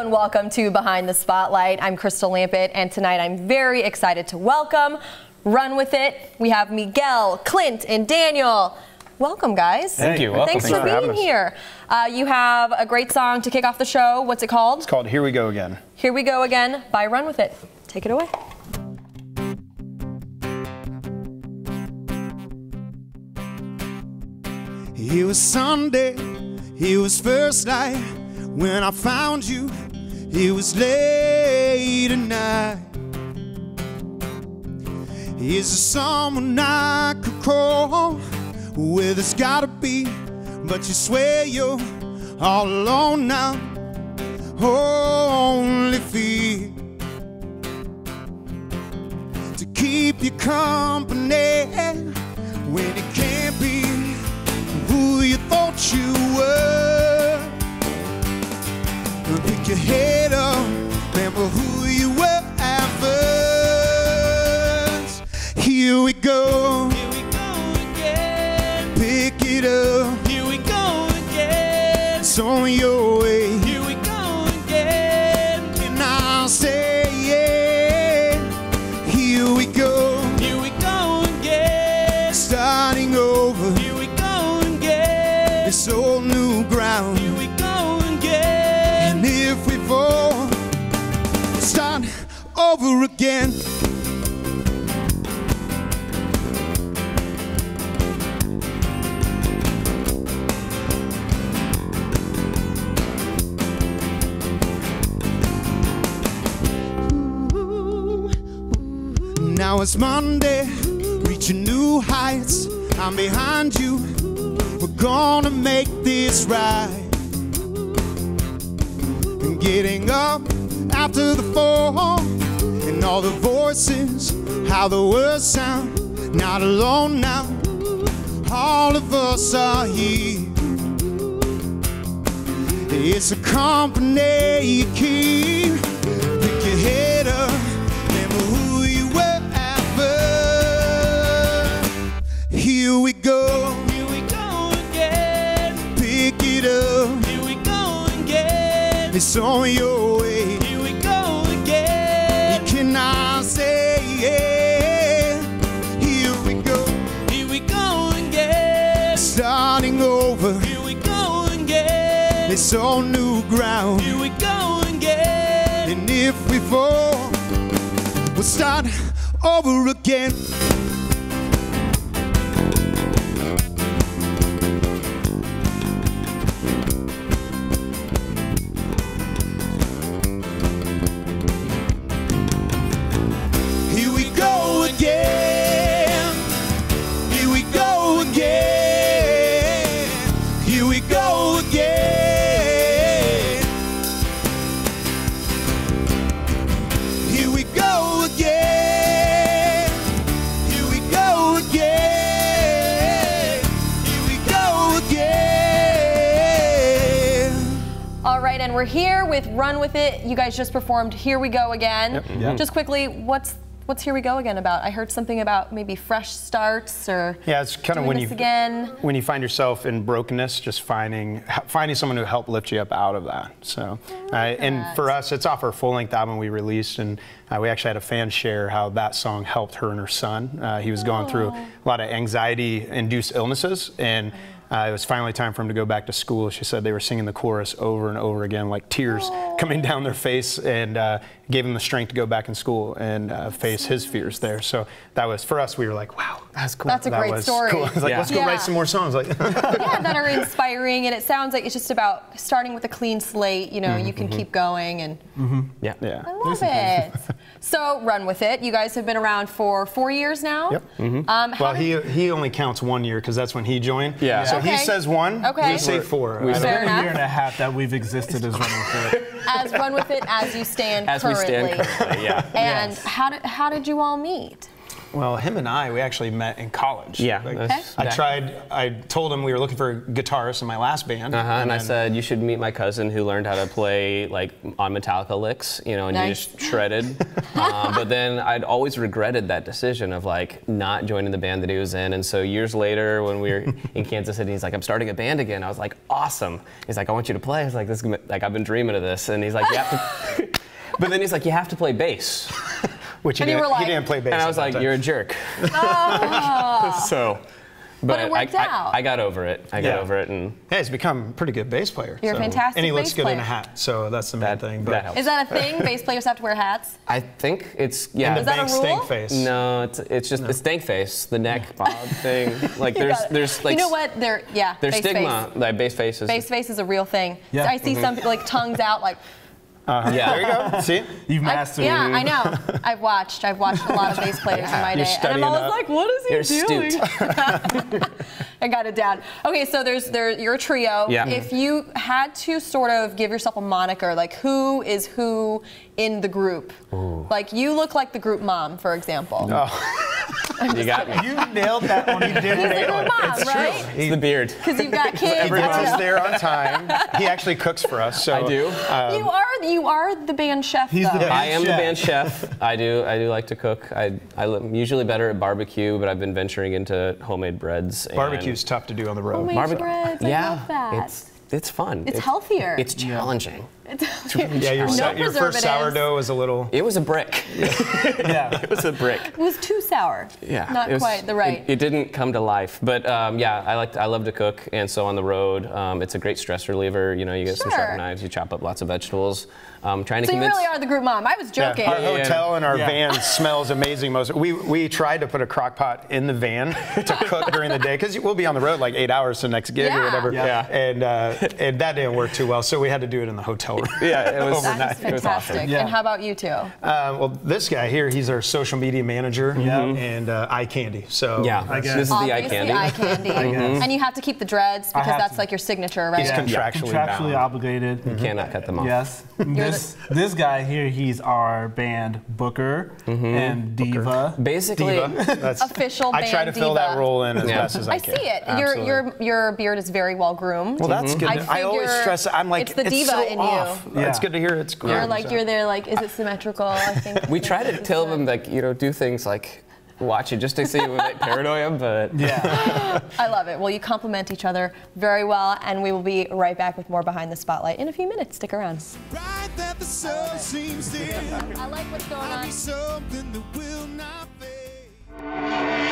and welcome to Behind the Spotlight. I'm Crystal Lampett, and tonight I'm very excited to welcome Run With It. We have Miguel, Clint, and Daniel. Welcome, guys. Thank you. Welcome. Thanks for being here. You have a great song to kick off the show. What's it called? It's called Here We Go Again. Here We Go Again by Run With It. Take it away. It was Sunday, it was first night when I found you. It was late at night. Is there someone I could call where there's gotta be, but you swear you're all alone now? Only fear to keep you company when it can't be who you thought you were. Pick your head up, remember who you were at first. Here we go. Here we go again. Pick it up. Here we go again. It's on your way. Here we go again. And I'll say, yeah. Here we go. Here we go again. Starting over. Here we go again. It's all new ground. Here we go again. And if we fall, start over again. Now it's Monday, reaching new heights. I'm behind you. We're gonna make this right. And getting up after the fall, and all the voices, how the words sound. Not alone now, all of us are here. It's a company you keep. Pick your head up, remember who you were at first. Here we go. Here we go again. Pick it up. Here we go again. It's on your way. Here we go again. You cannot say yeah. Here we go. Here we go again. Starting over. Here we go again. It's all new ground. Here we go again. And if we fall, we'll start over again. Here we go again. Here we go again. Here we go again. Here we go again. Here we go again. Here we go again. All right, and we're here with Run With It. You guys just performed Here We Go Again. Yep. Just quickly, what's Here We Go Again about? I heard something about maybe fresh starts or Yeah, it's kind of doing this again. when you find yourself in brokenness, just finding someone who helped lift you up out of that. So, and for us, it's off our full-length album we released, and we actually had a fan share how that song helped her and her son. He was going through a lot of anxiety-induced illnesses, and it was finally time for him to go back to school. She said they were singing the chorus over and over again, like tears coming down their face, and gave him the strength to go back in school and face his fears there. So that was, for us, we were like, wow, that's cool. That's a great story. Cool. I was like, let's go write some more songs. Like, yeah, that are inspiring, and it sounds like it's just about starting with a clean slate. You know, you can keep going, and yeah. I love it. So Run With It. You guys have been around for 4 years now. Yep. Well, he only counts 1 year because that's when he joined. Yeah. So Okay. he says 1. Okay. We say 4. We I say don't- Fair A year and a half that we've existed as Run With It. As Run With It as you stand As currently. we stand currently, yeah. And Yes. how did you all meet? Well, him and we actually met in college. Yeah. Like, Okay. I told him we were looking for a guitarist in my last band. And I said, you should meet my cousin who learned how to play like on Metallica licks, you know, and you Nice. just shredded. But then I'd always regretted that decision of like not joining the band that he was in. And so years later when we were in Kansas City, he's like, I'm starting a band again. I was like, awesome. He's like, I want you to play. I was like, this, like I've been dreaming of this. And he's like, you have to, but then he's like, you have to play bass. Which he And you were like- didn't play bass. And I was at that like, time. you're a jerk. Oh. So, But it worked out. I got over it. I got over it, and Yeah, he's become a pretty good bass player. You're a fantastic And he looks bass good in a player. hat, so that's the main thing. that helps. Is that a thing? Bass players have to wear hats? I think it's yeah. And the Is that a bank rule? stank face. No, it's just the stank face, the neck bob thing. Like You got it. there's like you know what? There's there's bass stigma. Face. Like bass face is Bass face is a real thing. Yeah. I see some people like tongues out like. yeah. There you go. See? You've mastered Yeah, it. I know. I've watched a lot of bass players in my You're day, and I'm studying always up. like, what is he You're doing? astute. I got it down. Okay, so you're a trio. Yeah. If you had to sort of give yourself a moniker, like who is who in the group? Like you look like the group mom, for example. You got me. You nailed that one. You did He's the nail group it. mom, It's right? true. It's the beard. Because you've got kids. He gets I us know. there on time. He actually cooks for us. So I do. You are the band chef. He's the though. band I am the chef. band chef. I do like to cook. I'm usually better at barbecue, but I've been venturing into homemade breads. And Barbecue's tough to do on the road. Homemade breads. I yeah, love that. it's fun. It's healthier. It's challenging. Yeah, your No your first preservatives. sourdough was a little. It was a brick. Yeah. It was a brick. It was too sour. Yeah, Not it was- quite the right. It didn't come to life, but yeah, I love to cook, and so on the road, it's a great stress reliever. You know, you get some Sure. sharp knives, you chop up lots of vegetables. Trying to So you convince. really are the group mom. I was joking. Our Yeah. hotel and our Yeah. van smells amazing. We tried to put a crock pot in the van to cook during the day because we'll be on the road like 8 hours to the next gig Yeah. or whatever. Yeah. And that didn't work too well, so we had to do it in the hotel room. Yeah, it was That is It was awesome. fantastic. Yeah. And how about you two? Well, this guy here, he's our social media manager and eye candy. So Yeah, I guess. this is the eye Obviously, candy. eye candy. And you have to keep the dreads because have that's to. like your signature, right? He's contractually Contractually bound. obligated. You cannot cut them off. Yes. This guy here, he's our band booker and diva. Basically, Diva. That's, Official I try to band fill that diva. role in as Yeah. best as I I can. see it. Absolutely. Your beard is very well groomed. Well, that's good. I always figure stress. I'm like, it's the diva so in off. you. Yeah. It's good to hear it's groomed. You're like so. you're there like, is it symmetrical? I think we try to tell them like do things like watch it just to see if we might paranoia, but Yeah. I love it. Well, you complement each other very well, and we will be right back with more Behind the Spotlight in a few minutes. Stick around. Right that the sun seems dim. I like what's going I'll on. be something that will not fade.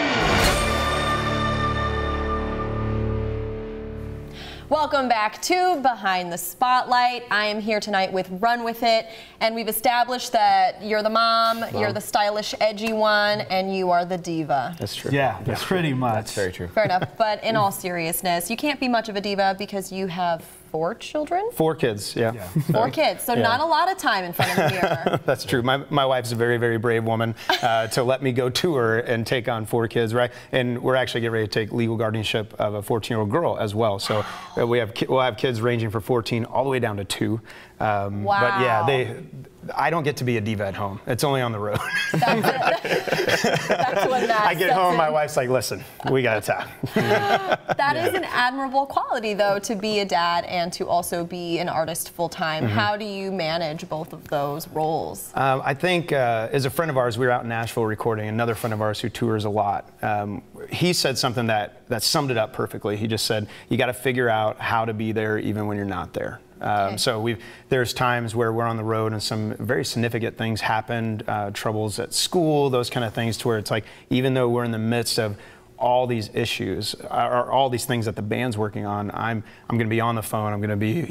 Welcome back to Behind the Spotlight. I am here tonight with Run With It, and we've established that you're the mom, you're the stylish, edgy one, and you are the diva. That's true. Yeah, pretty much. that's very true. Fair enough. But in all seriousness, you can't be much of a diva because you have 4 children? 4 kids, yeah. 4 kids, so not a lot of time in front of the mirror. That's true. My wife's a very, very brave woman to let me go to her and take on 4 kids, right? And we're actually getting ready to take legal guardianship of a 14-year-old girl as well. So we'll have kids ranging from 14 all the way down to 2. But yeah, I don't get to be a diva at home. It's only on the road. That's when that I get sets home, in. my wife's like, listen, we got to talk. That is an admirable quality, though, to be a dad and to also be an artist full-time. How do you manage both of those roles? I think as a friend of ours, we were out in Nashville recording, another friend of ours who tours a lot. He said something that summed it up perfectly. He just said, you got to figure out how to be there even when you're not there. So there's times where we're on the road and some very significant things happened, troubles at school, those kind of things, to where it's like, even though we're in the midst of all these issues or all these things that the band's working on, I'm going to be on the phone. I'm going to be,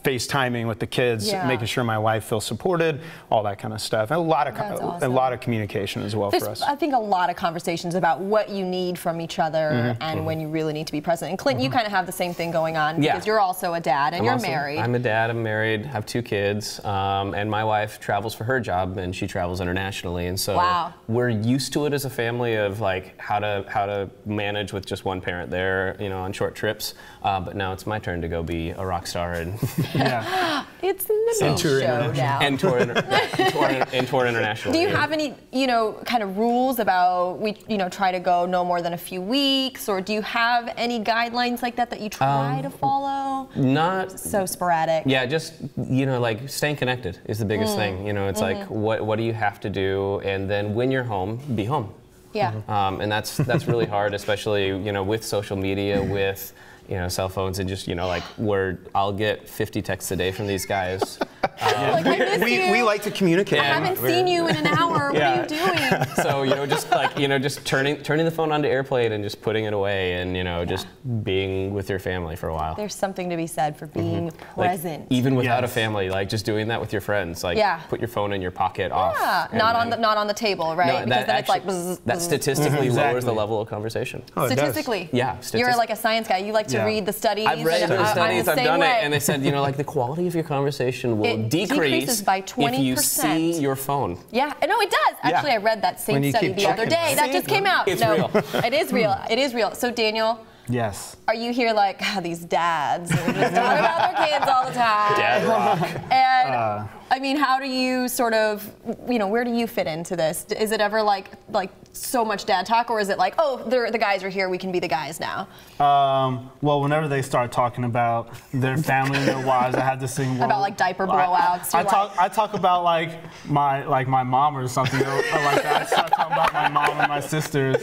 FaceTiming with the kids, making sure my wife feels supported, all that kind of stuff. And That's awesome. a lot of communication as well There's, for us. I think, a lot of conversations about what you need from each other and when you really need to be present. And Clint, you kind of have the same thing going on because you're also a dad and you're married. I'm a dad. I'm married. Have 2 kids, and my wife travels for her job, and she travels internationally, and so Wow. we're used to it as a family of like how to manage with just one parent there, you know, on short trips. But now it's my turn to go be a rock star and It's the show now. and tour internationally. Do you have any, you know, kind of rules about try to go no more than a few weeks, or do you have any guidelines like that you try to follow? Not so sporadic. Yeah, just, you know, like staying connected is the biggest thing. You know, it's like what do you have to do, and then when you're home, be home. Yeah. And that's really hard, especially, you know, with social media, with, you know, cell phones, and just, you know, like where I'll get 50 texts a day from these guys. Like, I miss you. We like to communicate. I haven't seen you in an hour. What are you doing? So, you know, just like, you know, just turning the phone onto airplane and just putting it away, and, you know, just being with your family for a while. There's something to be said for being present. Like, even without a family, like just doing that with your friends, like put your phone in your pocket off. Not on the table, right? No, because then actually, it's like that statistically lowers Exactly. the level of conversation. Oh, it does. statistically. Yeah, You're like a science guy. You like to read the studies. I've read the studies, I'm I've the done same it, way. and they said, you know, like the quality of your conversation will It decreases by 20%. if you see your phone. Yeah, no, it does. Actually, I read that When same you study keep the other checking. day. That just came out. It's no, real. It is real. It is real. So, Daniel, Yes. are you here like these dads who are just talking about their kids all the time? Dad rock. And I mean, how do you sort of, you know, where do you fit into this? Is it ever like so much dad talk, or is it like, oh, the guys are here, we can be the guys now? Well, whenever they start talking about their family and their wives, I had to sing About, like, diaper blowouts, I talk about like my mom or something or like that. I start talking about my mom and my sisters.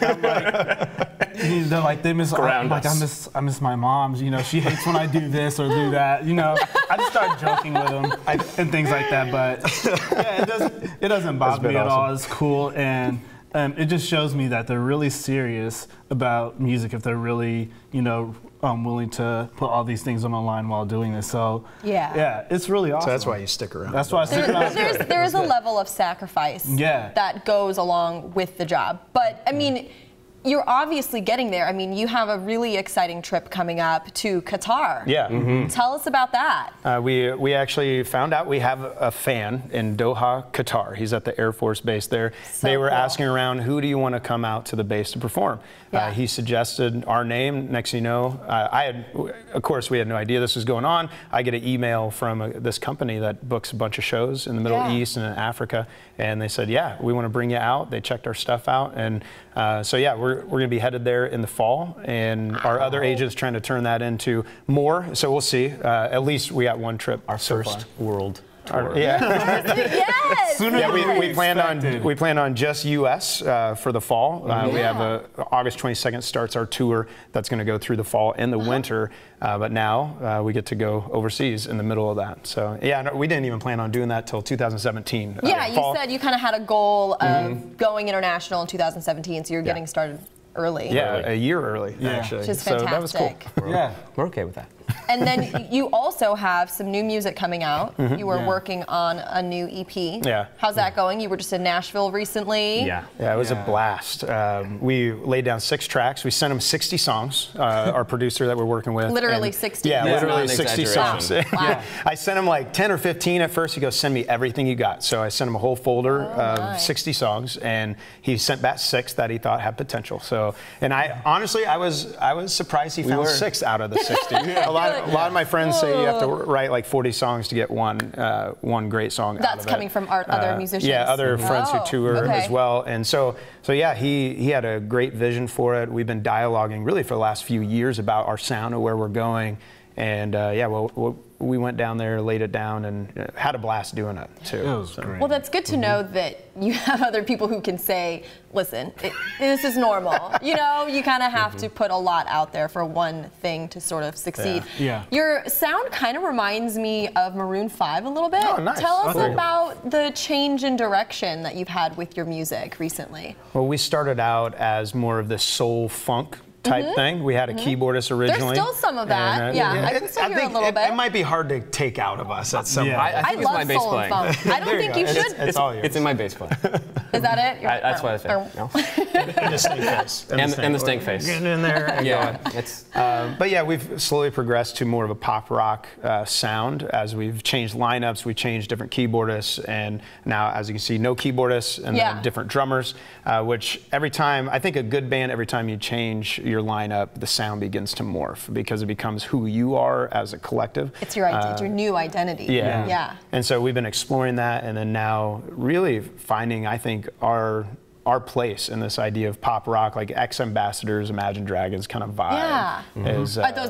I'm like, they're like, they miss. Ground like us. I miss my mom. You know, she hates when I do this or do that. You know, I just start joking with them and things like that. But yeah, it doesn't bother me at all. It's cool, and it just shows me that they're really serious about music if they're really, you know, willing to put all these things on the line while doing this. So yeah, it's really awesome. So that's why you stick around. That's why I stick around. There's a level of sacrifice that goes along with the job. But I mean, you're obviously getting there. I mean, you have a really exciting trip coming up to Qatar. Yeah. Tell us about that. We actually found out we have a fan in Doha, Qatar. He's at the Air Force base there. So they were cool. asking around, who do you want to come out to the base to perform? He suggested our name. Next thing you know, of course, we had no idea this was going on. I get an email from this company that books a bunch of shows in the Middle East and in Africa, and they said, yeah, we want to bring you out. They checked our stuff out, and so yeah, we're going to be headed there in the fall, and our other agent's trying to turn that into more. So we'll see. At least we got one trip. Our first world tour. Yes. We plan on just U.S. For the fall. We have August 22nd starts our tour that's going to go through the fall and the winter. But now we get to go overseas in the middle of that. So yeah, no, we didn't even plan on doing that till 2017. Yeah, you said you kind of had a goal of going international in 2017, so you're getting started early. Yeah, a year early actually. Which is so fantastic. that was cool. We're okay with that. And then you also have some new music coming out. You were working on a new EP. Yeah. How's that going? You were just in Nashville recently. Yeah, it was a blast. We laid down 6 tracks. We sent him 60 songs, our producer that we're working with. Literally 60. Yeah, literally not an 60 songs. Wow. I sent him like 10 or 15 at first. He goes, send me everything you got. So I sent him a whole folder of 60 songs, and he sent back 6 that he thought had potential. So, and I honestly, I was surprised he found 6 out of the 60. A lot of my friends say you have to write like 40 songs to get one great song out of it. That's coming from other musicians? Yeah, other friends who tour okay. as well. And so yeah, he had a great vision for it. We've been dialoguing really for the last few years about our sound and where we're going. And we went down there, laid it down, and had a blast doing it too. It was great. Well, that's good to know that you have other people who can say, listen, this is normal. You know, you kind of have to put a lot out there for one thing to sort of succeed. Yeah. Your sound kind of reminds me of Maroon 5 a little bit. Oh, nice. Tell us Okay. about the change in direction that you've had with your music recently. Well, we started out as more of this soul funk type thing. We had a keyboardist originally. There's still some of that. And, yeah, I can still hear a little bit. It might be hard to take out of us at some point. I think it's love my bass soul and playing. funk. I don't think you should. It's all yours. It's in my bass playing. Is that it? That's what I think. No. And the stink face. And the stink face. Getting in there. And Yeah, going. it's. But yeah, we've slowly progressed to more of a pop rock sound as we've changed lineups, we've changed different keyboardists, and now, as you can see, no keyboardists and then different drummers, which every time, I think a good band, every time you change your lineup, the sound begins to morph because it becomes who you are as a collective. It's your new identity. Yeah. And so we've been exploring that, and then now really finding, I think, our place in this idea of pop rock, like ex-Ambassadors, Imagine Dragons kind of vibe. Yeah.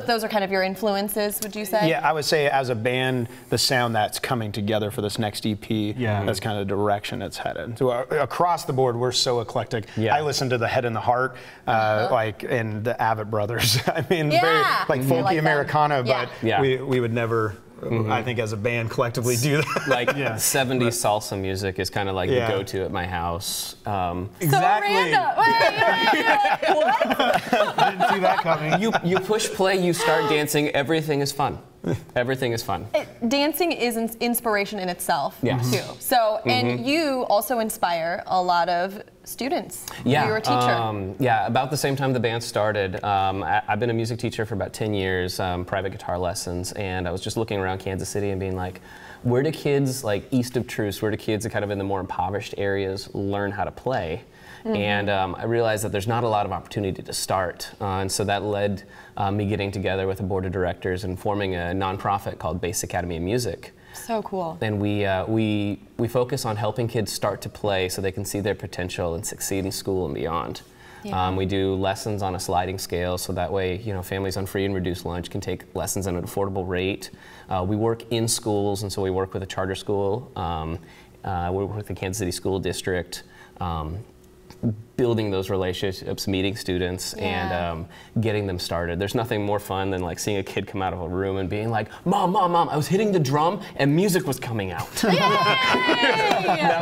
Those are kind of your influences, would you say? Yeah, I would say as a band, the sound that's coming together for this next EP, that's kind of the direction it's headed. So across the board, we're so eclectic. I listen to the Head and the Heart, like, and the Avett Brothers. I mean, very like folky like Americana, but we would never, I think, as a band collectively do that. Like 70s salsa music is kind of like the go-to at my house. Exactly. So what? Didn't see that coming. You push play, you start dancing, everything is fun. Everything is fun. Dancing is an inspiration in itself, Yes. too. So, and you also inspire a lot of students. Yeah. You're a teacher. Yeah, about the same time the band started. I've been a music teacher for about 10 years, private guitar lessons, and I was just looking around Kansas City and being like, where do kids, like east of Truce, where do kids kind of in the more impoverished areas learn how to play? And I realized that there's not a lot of opportunity to start. And so that led me getting together with a board of directors and forming a nonprofit called Bass Academy of Music. So cool. And we focus on helping kids start to play so they can see their potential and succeed in school and beyond. We do lessons on a sliding scale, so that way, families on free and reduced lunch can take lessons at an affordable rate. We work in schools, and so we work with a charter school. We work with the Kansas City School District. Building those relationships, meeting students, and getting them started. There's nothing more fun than like seeing a kid come out of a room and being like, "Mom, Mom, Mom, I was hitting the drum and music was coming out." that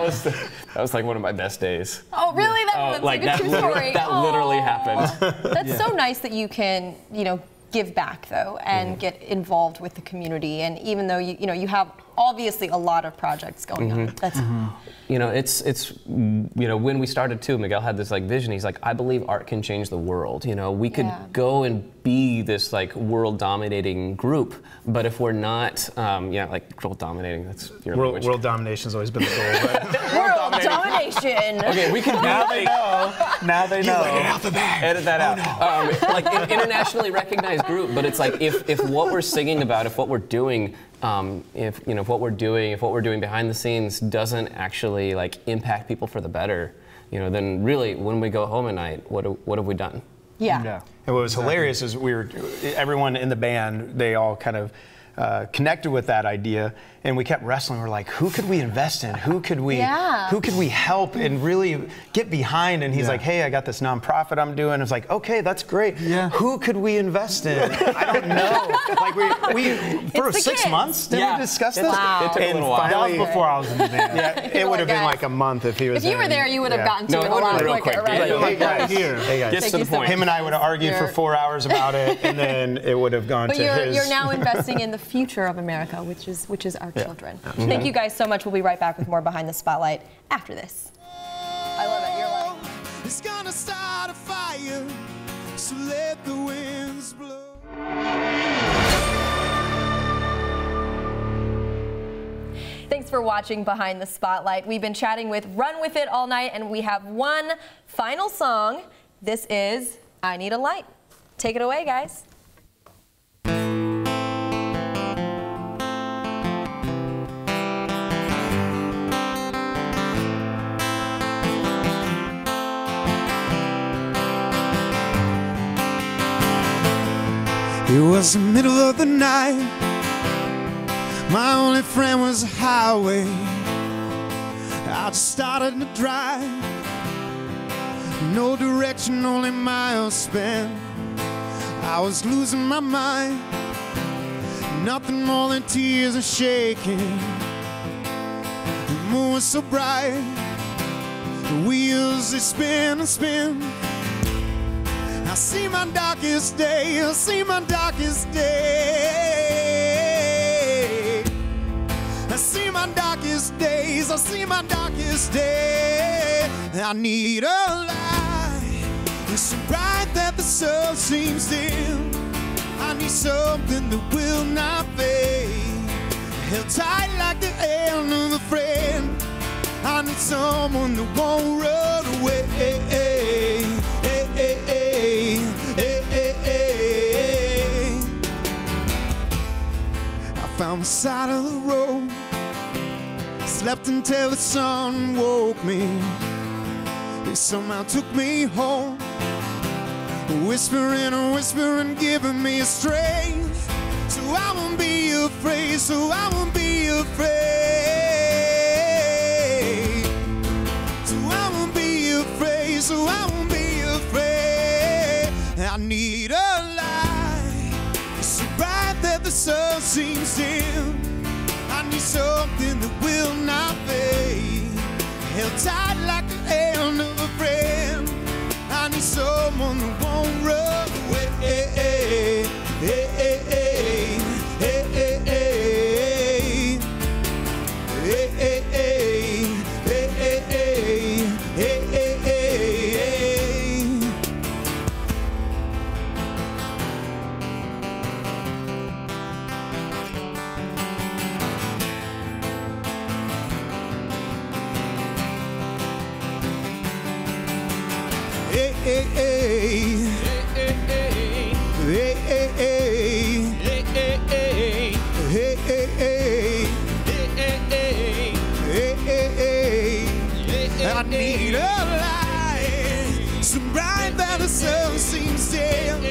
was like one of my best days. Oh, really? That's like a true story. That literally happened. That's so nice that you can, give back though and get involved with the community. And even though you have obviously a lot of projects going on. That's it's when we started too, Miguel had this like vision. He's like, I believe art can change the world. We could go and be this like world dominating group, but if we're not like world dominating, that's your language. World domination's always been the goal, but world domination. Okay, we can Now they know. Now they know. Get out the bag. Edit that out. Like an internationally recognized group, but it's like if what we're singing about, if what we're doing, if what we're doing behind the scenes doesn't actually like impact people for the better, then really when we go home at night, what have we done? Yeah. And what was hilarious is everyone in the band, they all kind of connected with that idea, and we kept wrestling. We're like, who could we invest in? Who could we help and really get behind? And he's like, hey, I got this nonprofit I'm doing. It's like, okay, that's great. Yeah. Who could we invest in? I don't know. Like we for 6 months did we discuss this? Wow. It took a little while. That was before I was in the band. Yeah, it would have been like a month if he was. If you were there, you would have gotten to it a it lot real quicker, quick. right? Hey guys, Hey guys. Gets to the point. him and I would have argued for 4 hours about it, and then it would have gone But to his. you're now investing in the future of America, which is our children. Thank you guys so much. We'll be right back with more Behind the Spotlight after this. I love it. You're like, It's gonna start a fire, so let the winds blow. thanks for watching Behind the Spotlight. We've been chatting with Run With It all night, and we have one final song. This is I Need a Light. Take it away, guys. It was the middle of the night. My only friend was a highway. I just started to drive. No direction, only miles spent. I was losing my mind. Nothing more than tears and shaking. The moon was so bright. The wheels, they spin and spin. I see my darkest day, I see my darkest day. I see my darkest days, I see my darkest day. I need a light, it's so bright that the sun seems dim. I need something that will not fade, held tight like the hand of a friend. I need someone that won't run away. I found the side of the road, slept until the sun woke me. They somehow took me home, whispering, giving me a strength. So I won't be afraid, so I won't be afraid. So I won't be afraid, so I won't be afraid. I need a light, it's so bright that the sun seems dim. I need something that will not fade, held tight like the hand of a friend. I need someone that won't run away. I need a light, so bright that the sun seems dim.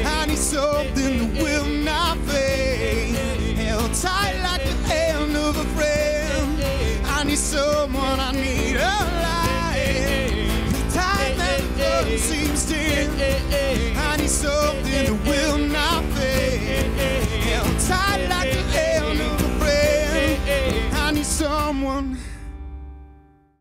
I need something that will not fade, held tight like the hand of a friend. I need someone, I need a light, tight that the sun seems dim.